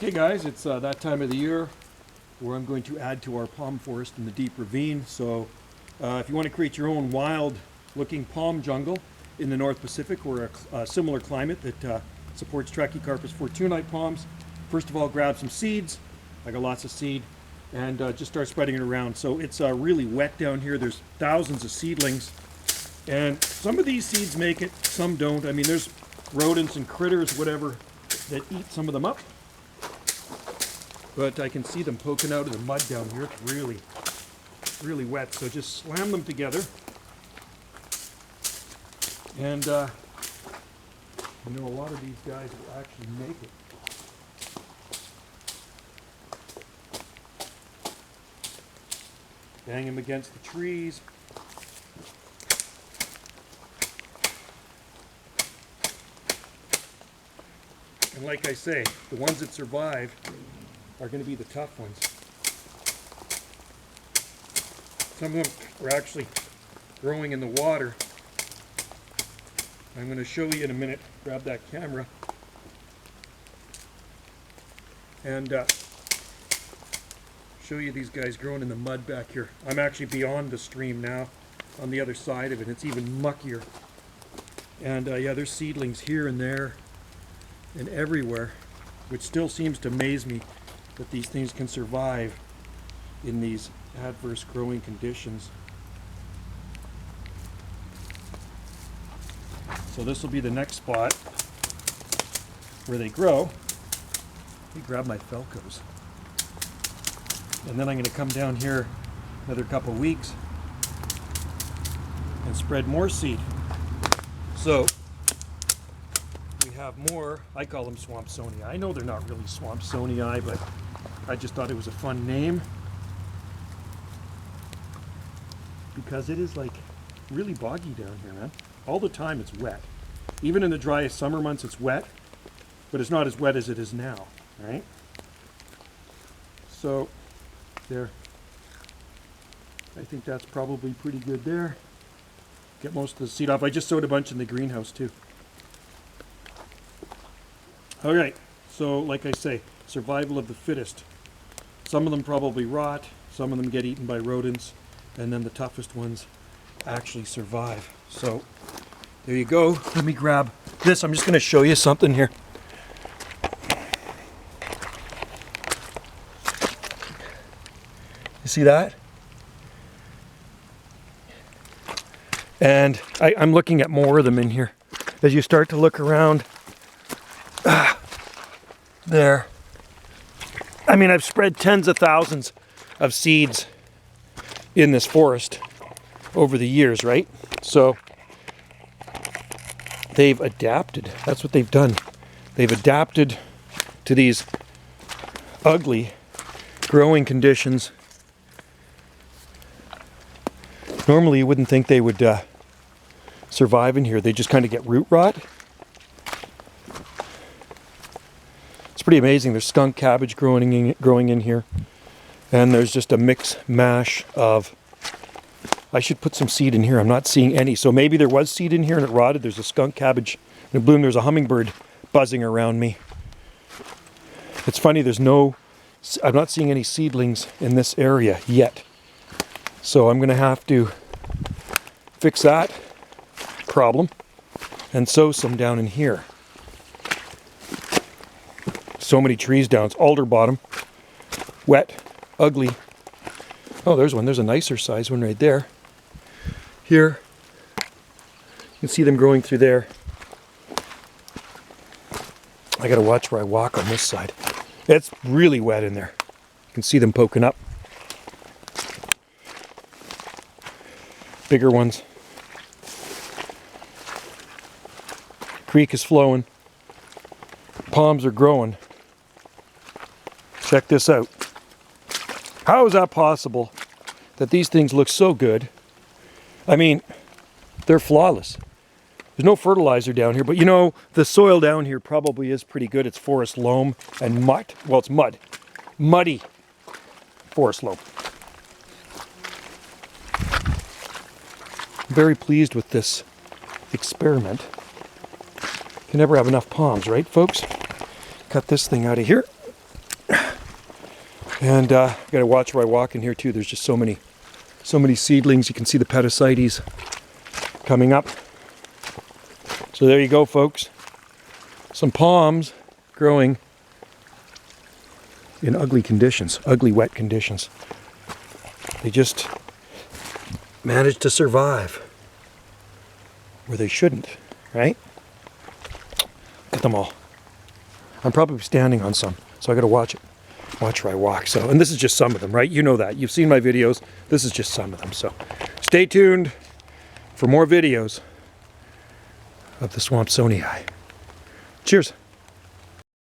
Okay guys, it's that time of the year where I'm going to add to our palm forest in the deep ravine. So if you want to create your own wild looking palm jungle in the North Pacific or a similar climate that supports Trachycarpus fortunei palms, first of all grab some seeds. I got lots of seed, and just start spreading it around. So it's really wet down here. There's thousands of seedlings, and some of these seeds make it, some don't. I mean, there's rodents and critters, whatever, that eat some of them up. But I can see them poking out of the mud down here. It's really wet. So just slam them together. And a lot of these guys will actually make it. Bang them against the trees. And like I say, the ones that survive are going to be the tough ones. Some of them are actually growing in the water. I'm going to show you in a minute. Grab that camera. And show you these guys growing in the mud back here. I'm actually beyond the stream now, on the other side of it. It's even muckier. And yeah, there's seedlings here and there and everywhere, which still seems to amaze me that these things can survive in these adverse growing conditions. So this will be the next spot where they grow. Let me grab my Felcos. And then I'm going to come down here another couple weeks and spread more seed. So we have more, I call them Swampsonii. I know they're not really Swampsonii, but I just thought it was a fun name because it is like really boggy down here, man. All the time it's wet. Even in the driest summer months it's wet, but it's not as wet as it is now, right? So there, I think that's probably pretty good there. Get most of the seed off. I just sowed a bunch in the greenhouse too. All right, so like I say, survival of the fittest. Some of them probably rot, some of them get eaten by rodents, and then the toughest ones actually survive. So there you go. Let me grab this. I'm just going to show you something here. You see that? And I'm looking at more of them in here. As you start to look around, there. I mean, I've spread tens of thousands of seeds in this forest over the years, right? So they've adapted. That's what they've done. They've adapted to these ugly growing conditions. Normally you wouldn't think they would survive in here. They just kind of get root rot. It's pretty amazing. There's skunk cabbage growing in here. And there's just a mix mash of, I should put some seed in here. I'm not seeing any. So maybe there was seed in here and it rotted. There's a skunk cabbage in bloom. There's a hummingbird buzzing around me. It's funny, I'm not seeing any seedlings in this area yet. So I'm going to have to fix that problem and sow some down in here. So many trees down. It's alder bottom, wet, ugly. Oh, there's one. There's a nicer size one right there. Here, you can see them growing through there. I got to watch where I walk on this side. It's really wet in there. You can see them poking up. Bigger ones. Creek is flowing. Palms are growing. Check this out. How is that possible that these things look so good? I mean, they're flawless. There's no fertilizer down here, but you know, the soil down here probably is pretty good. It's forest loam and mud. Well, it's mud. Muddy forest loam. I'm very pleased with this experiment. You can never have enough palms, right, folks? Cut this thing out of here. And gotta watch where I walk in here too. There's just so many seedlings. You can see the pedicites coming up. So there you go, folks. Some palms growing in ugly conditions, ugly wet conditions. They just managed to survive where they shouldn't, right? Look at them all. I'm probably standing on some, so I gotta watch it. Watch where I walk. So, and this is just some of them, right? You know that. You've seen my videos. This is just some of them. So stay tuned for more videos of the swamp Sowing. Cheers.